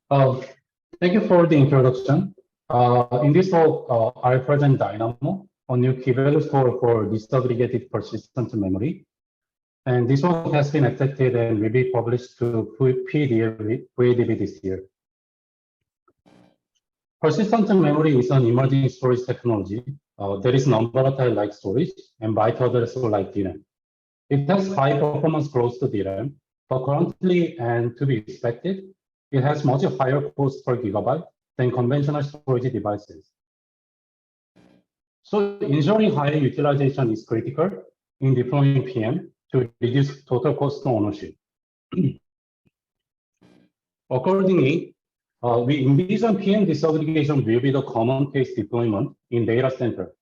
Uh, Thank you for the introduction. In this talk, I present DINOMO, a new key value store for disaggregated persistent memory. And this one has been accepted and will be published to PDB this year. Persistent memory is an emerging storage technology. There is non-volatile-like storage and byte addressable-like DRAM. It has high performance close to DRAM, but currently, and to be expected, it has much higher cost per gigabyte than conventional storage devices. So ensuring high utilization is critical in deploying PM to reduce total cost of ownership. Accordingly, we envision PM disaggregation will be the common case deployment in data center.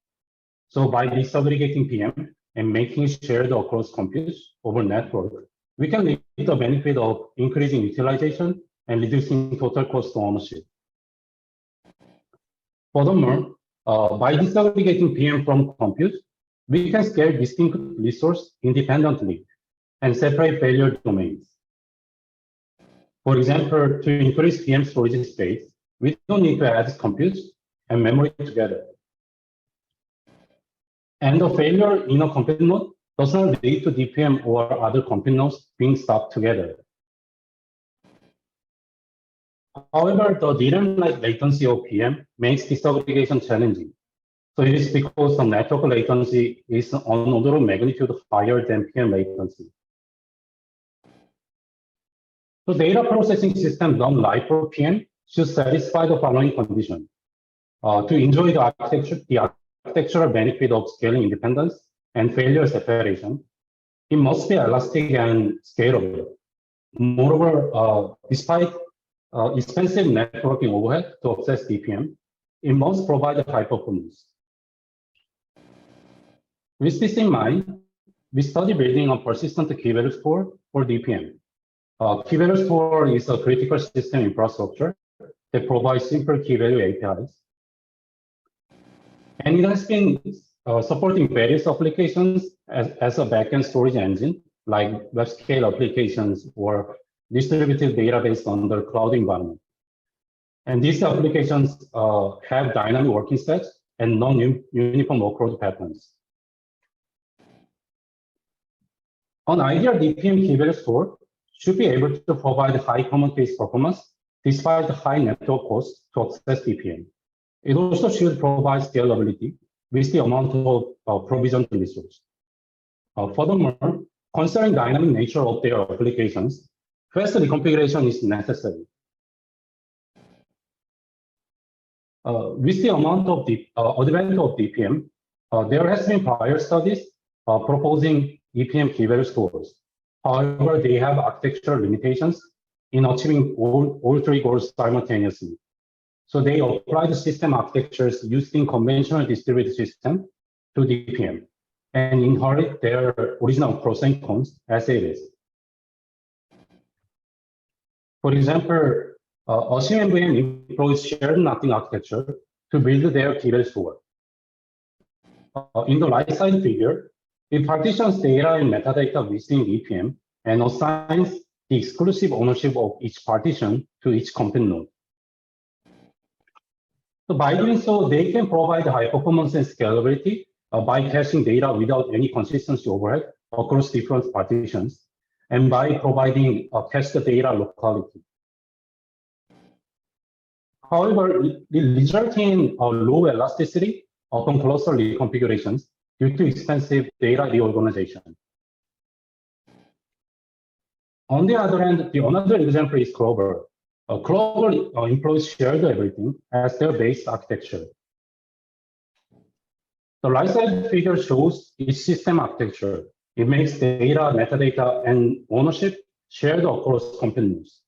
So by disaggregating PM and making it shared across compute over network, we can reap the benefit of increasing utilization and reducing total cost of ownership. Furthermore, by disaggregating PM from compute, we can scale distinct resources independently and separate failure domains. For example, to increase PM storage space, we don't need to add compute and memory together. And the failure in a compute node does not lead to DPM or other compute nodes being stopped together. However, the DRAM-like latency of PM makes disaggregation challenging. So it is because the network latency is an order of magnitude higher than PM latency. So data processing system done live for PM should satisfy the following condition. To enjoy the architectural benefit of scaling independence and failure separation, it must be elastic and scalable. Moreover, despite expensive networking overhead to access DPM, it must provide a high performance. With this in mind, we study building a persistent key value store for DPM. Key value store is a critical system infrastructure that provides simple key value APIs. And it has been supporting various applications as a backend storage engine, like web scale applications or distributed database under cloud environment. And these applications have dynamic working sets and non-uniform workload patterns. An ideal DPM key value store should be able to provide high common case performance despite the high network cost to access DPM. It also should provide scalability with the amount of provisioned resource. Furthermore, considering dynamic nature of their applications, fast reconfiguration is necessary. With the amount of the advent of DPM, there has been prior studies proposing EPM key value stores. However, they have architectural limitations in achieving all three goals simultaneously. So they apply the system architectures using conventional distributed system to DPM and inherit their original pros and cons as it is. For example, Ocean MVM employs shared mapping architecture to build their key value store. In the right side figure, it partitions data and metadata within EPM and assigns the exclusive ownership of each partition to each compute node. So by doing so, they can provide high performance and scalability by caching data without any consistency overhead across different partitions, and by providing cached data locality. However, it results in low elasticity upon cluster reconfigurations due to expensive data reorganization. On the other hand, another example is Clover. Clover employs shared everything as their base architecture. The right side figure shows its system architecture. It makes data, metadata, and ownership shared across compute nodes.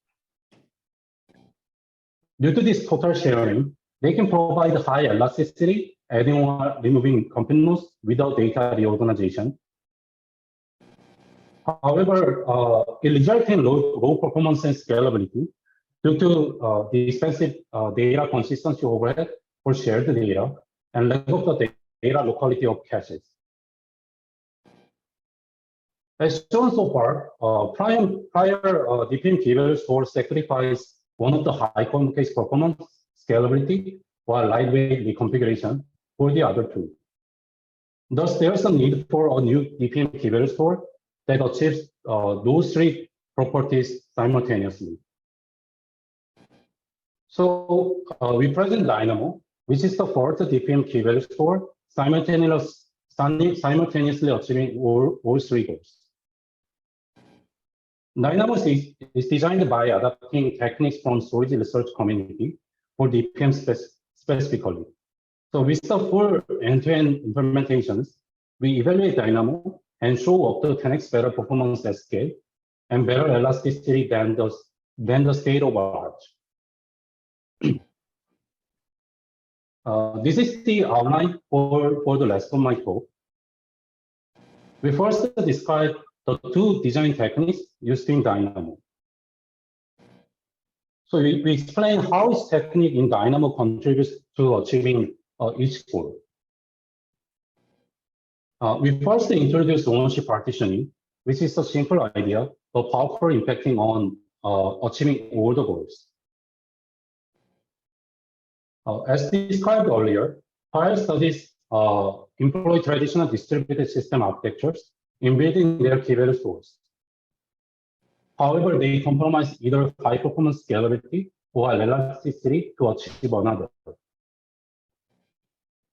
Due to this total sharing, they can provide high elasticity, adding or removing compute nodes without data reorganization. However, it results in low performance and scalability due to the expensive data consistency overhead for shared data and lack of the data locality of caches. As shown so far, prior DPM key value store sacrifice one of the high column case performance, scalability, or lightweight reconfiguration for the other two. Thus, there's a need for a new DPM key value store that achieves those three properties simultaneously. So we present DINOMO, which is the first DPM key value store simultaneously achieving all three goals. DINOMO is designed by adapting techniques from storage research community for DPM specifically. So with the full end-to-end implementations, we evaluate DINOMO and show up to 10x better performance at scale and better elasticity than the state of art. This is the outline for the rest of my talk. We first describe the two design techniques used in DINOMO. So we explain how each technique in DINOMO contributes to achieving each goal. We first introduce ownership partitioning, which is a simple idea but powerful impacting on achieving all the goals. As described earlier, prior studies employ traditional distributed system architectures in building their key value stores. However, they compromise either high performance scalability or elasticity to achieve another.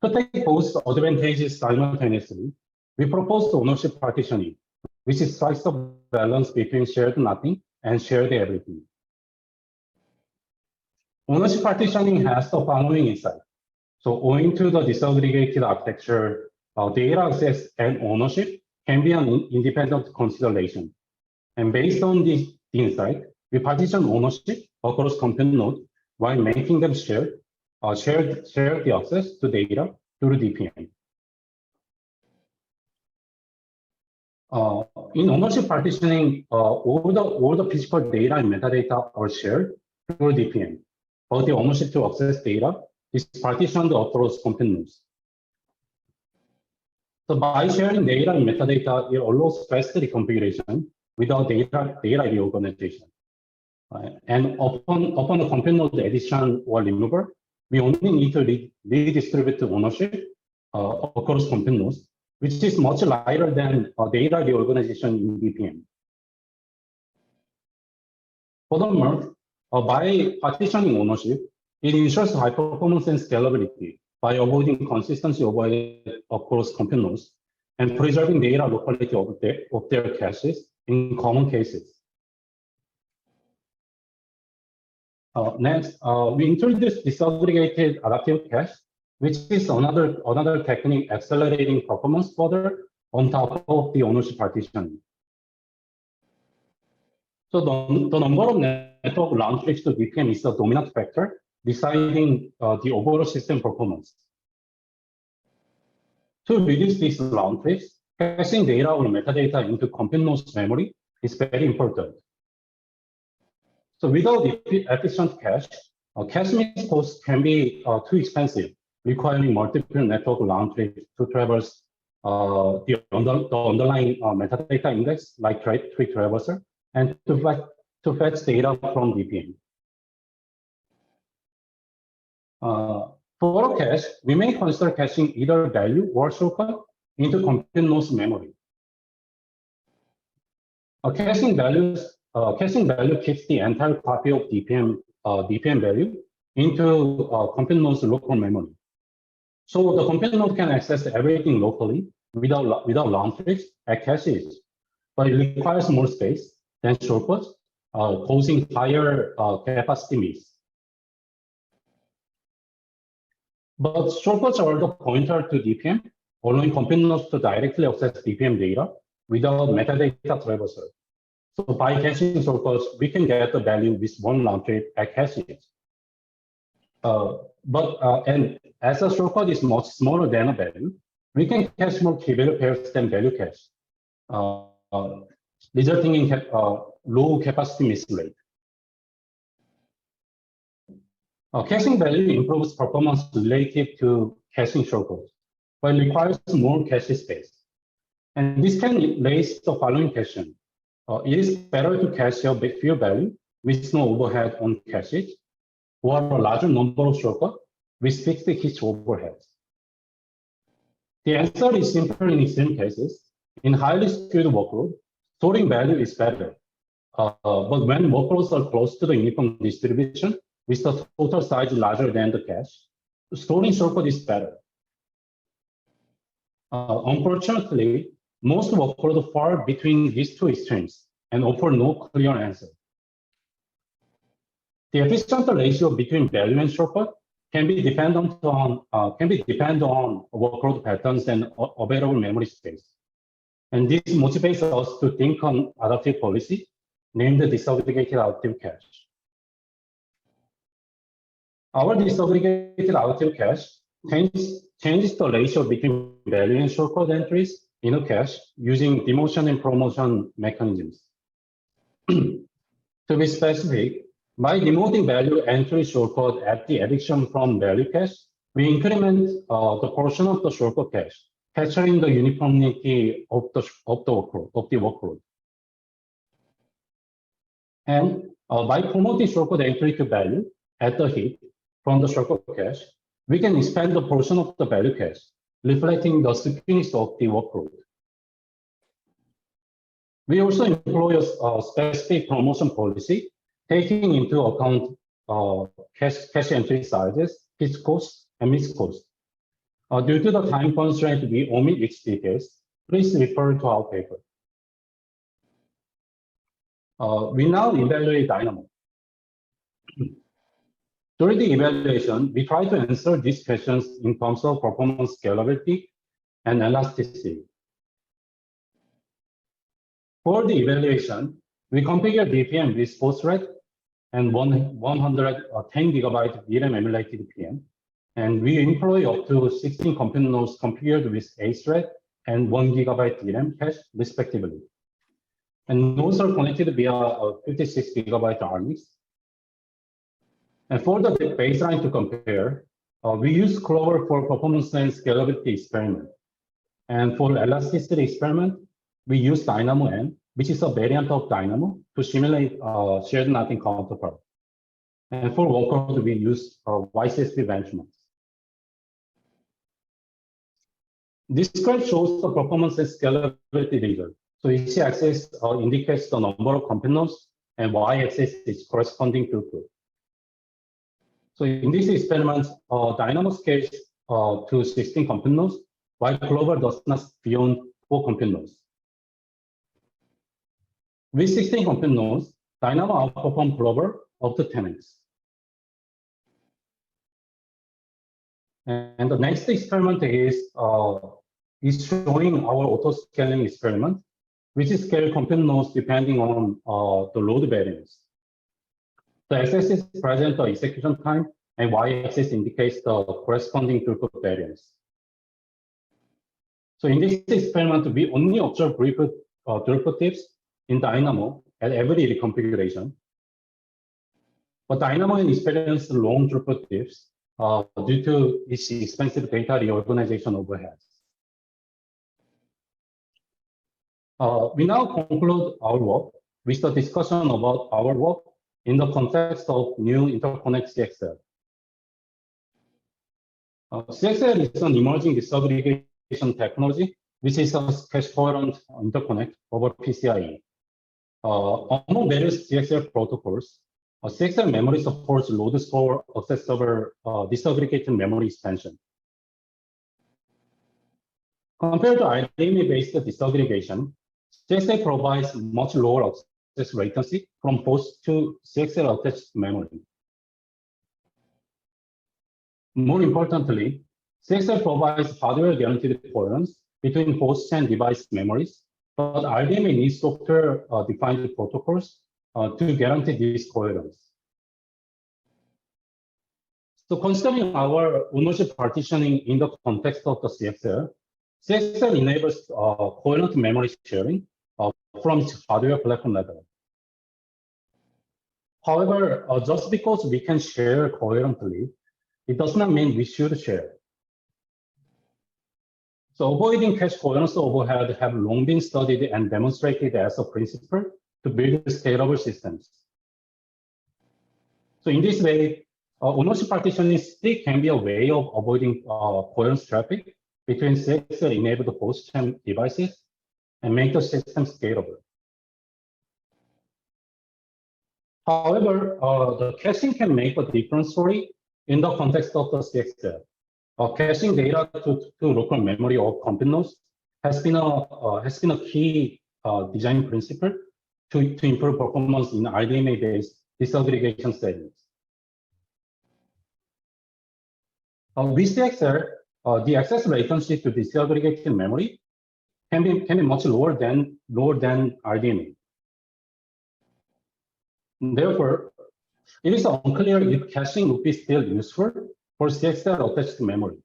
To take both advantages simultaneously, we propose ownership partitioning, which strikes the balance between shared nothing and shared everything. Ownership partitioning has the following insight. So owing to the disaggregated architecture, data access and ownership can be an independent consideration. And based on this insight, we partition ownership across compute nodes while making them share the access to data through DPM. In ownership partitioning, all the physical data and metadata are shared through DPM, but the ownership to access data is partitioned across compute nodes. So by sharing data and metadata, it allows faster reconfiguration without data reorganization. And upon the compute node addition or removal, we only need to redistribute the ownership across compute nodes, which is much lighter than data reorganization in DPM. Furthermore, by partitioning ownership, it ensures high performance and scalability by avoiding consistency overhead across compute nodes and preserving data locality of their caches in common cases. Next, we introduce disaggregated adaptive cache, which is another technique accelerating performance further on top of the ownership partitioning. So the number of network round trips to DPM is a dominant factor deciding the overall system performance. To reduce these round trips, caching data or metadata into compute nodes memory is very important. So without efficient cache, cache miss costs can be too expensive, requiring multiple network round trips to traverse the underlying metadata index, like tree traverser, and to fetch data from DPM. For a cache, we may consider caching either value or shortcut into compute nodes memory. Caching value keeps the entire copy of DPM value into compute node's local memory. So the compute node can access everything locally without round trips at caches, but it requires more space than shortcuts, causing higher capacity miss. But shortcuts are the pointer to DPM, allowing compute nodes to directly access DPM data without metadata traversal. So by caching shortcuts, we can get the value with one round trip at caches. And as a shortcut is much smaller than a value, we can cache more key value pairs than value cache, resulting in low capacity miss rate. Caching value improves performance relative to caching shortcuts, but requires more cache space. And this can raise the following question. It is better to cache a big few value with no overhead on caches, or a larger number of shortcuts with fixed cache overheads? The answer is simple in extreme cases. In highly skewed workload, storing value is better. But when workloads are close to the uniform distribution, with the total size larger than the cache, storing shortcut is better. Unfortunately, most workloads fall between these two extremes and offer no clear answer. The efficient ratio between value and shortcut can be dependent on workload patterns and available memory space. And this motivates us to think on adaptive policy named disaggregated adaptive cache. Our disaggregated adaptive cache changes the ratio between value and shortcut entries in a cache using demotion and promotion mechanisms. To be specific, by demoting value entry shortcut at the addition from value cache, we increment the portion of the shortcut cache, capturing the uniformity of the workload. And by promoting shortcut entry to value at the heap from the shortcut cache, we can expand the portion of the value cache, reflecting the skewness of the workload. We also employ a specific promotion policy, taking into account cache entry sizes, pitch costs, and miss costs. Due to the time constraint, we omit each details. Please refer to our paper. We now evaluate DINOMO. During the evaluation, we try to answer these questions in terms of performance scalability and elasticity. For the evaluation, we configure DPM with 4 thread and 110 GB DRAM emulated PM, and we employ up to 16 compute nodes configured with 8 thread and 1 GB DRAM cache, respectively. And nodes are connected via a 56 GB RMX. And for the baseline to compare, we use Clover for performance and scalability experiment. And for elasticity experiment, we use DYNAMO-N, which is a variant of DYNAMO, to simulate shared nothing counterpart. And for workload, we use YCSP benchmarks. This graph shows the performance and scalability result. So each axis indicates the number of compute nodes, and y-axis is corresponding throughput. So in this experiment, DYNAMO scales to 16 compute nodes, while Clover does not beyond 4 compute nodes. With 16 compute nodes, DYNAMO outperforms Clover up to 10x. And the next experiment is showing our auto-scaling experiment, which is scale compute nodes depending on the load variance. The x-axis presents the execution time, and y-axis indicates the corresponding throughput variance. So in this experiment, we only observe brief throughput dips in DYNAMO at every reconfiguration. But DYNAMO experienced long throughput dips due to its expensive data reorganization overheads. We now conclude our work with the discussion about our work in the context of new interconnect CXL. CXL is an emerging disaggregation technology, which is a cache-coherent interconnect over PCIe. Among various CXL protocols, CXL memory supports load store accessible disaggregated memory expansion. Compared to RDMA-based disaggregation, CXL provides much lower access latency from host to CXL attached memory. More importantly, CXL provides hardware guaranteed coherence between host and device memories, but RDMA needs software-defined protocols to guarantee this coherence. So considering our ownership partitioning in the context of the CXL enables coherent memory sharing from its hardware platform level. However, just because we can share coherently, it does not mean we should share. So avoiding cache coherence overhead have long been studied and demonstrated as a principle to build scalable systems. So in this way, ownership partitioning still can be a way of avoiding coherence traffic between CXL-enabled host-chain devices and make the system scalable. However, the caching can make a different story in the context of the CXL. Caching data to local memory of compute nodes has been a key design principle to improve performance in RDMA-based disaggregation settings. With CXL, the access latency to disaggregation memory can be much lower than RDMA. Therefore, it is unclear if caching would be still useful for CXL attached memory.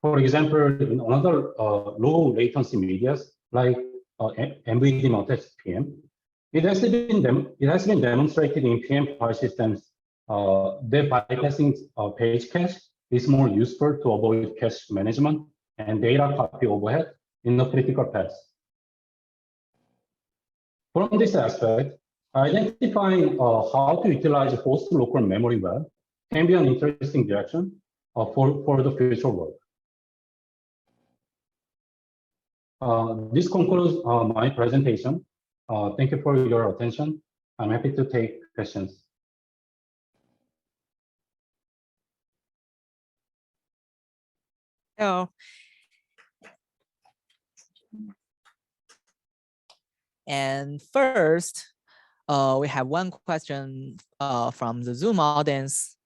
For example, in another low latency medias like NVDIMM attached PM, it has been demonstrated in PM file systems that bypassing page cache is more useful to avoid cache management and data copy overhead in the critical path. From this aspect, identifying how to utilize host local memory well can be an interesting direction for the future work. This concludes my presentation. Thank you for your attention. I'm happy to take questions. Oh. And first, we have one question from the Zoom audience.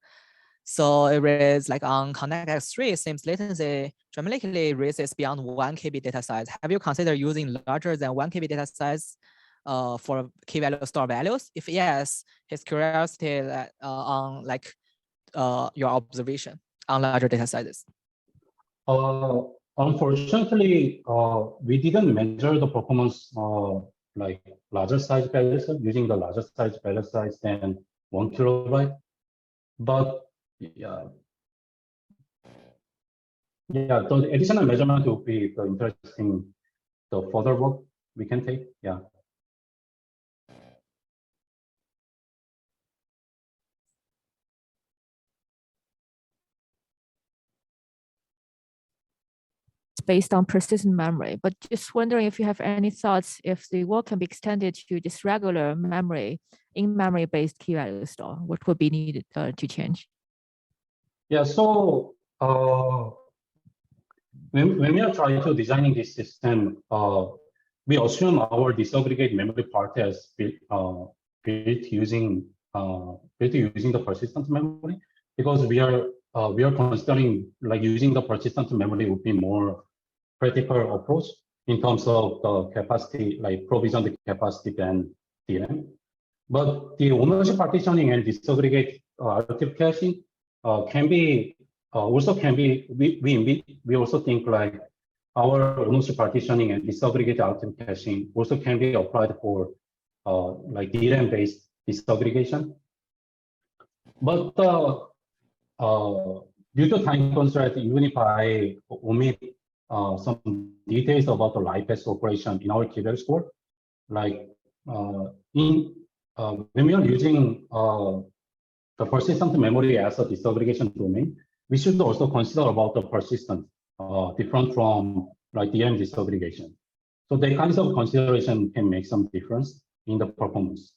So it reads like on ConnectX-3, seems latency dramatically raises beyond 1 KB data size. Have you considered using larger than 1 KB data size for key value store values? If yes, his curiosity on like your observation on larger data sizes. Unfortunately, we didn't measure the performance like larger size value set using the larger size value size than 1 kilobyte. But yeah, the additional measurement will be the interesting, the further work we can take. Yeah. Based on persistent memory, but just wondering if you have any thoughts if the work can be extended to this regular memory, in-memory based key value store, what would be needed to change? Yeah, so when we are trying to designing this system, we assume our disaggregate memory part has built using the persistent memory, because we are considering like using the persistent memory would be more practical approach in terms of the capacity, like provisioned capacity than DM. But the ownership partitioning and disaggregate relative caching we also think like our ownership partitioning and disaggregate relative caching also can be applied for like DRAM-based disaggregation. But due to time constraint, even if I omit some details about the live-path operation in our key value store, like when we are using the persistent memory as a disaggregation domain, we should also consider about the persistent, different from like DRAM disaggregation. So the kinds of consideration can make some difference in the performance.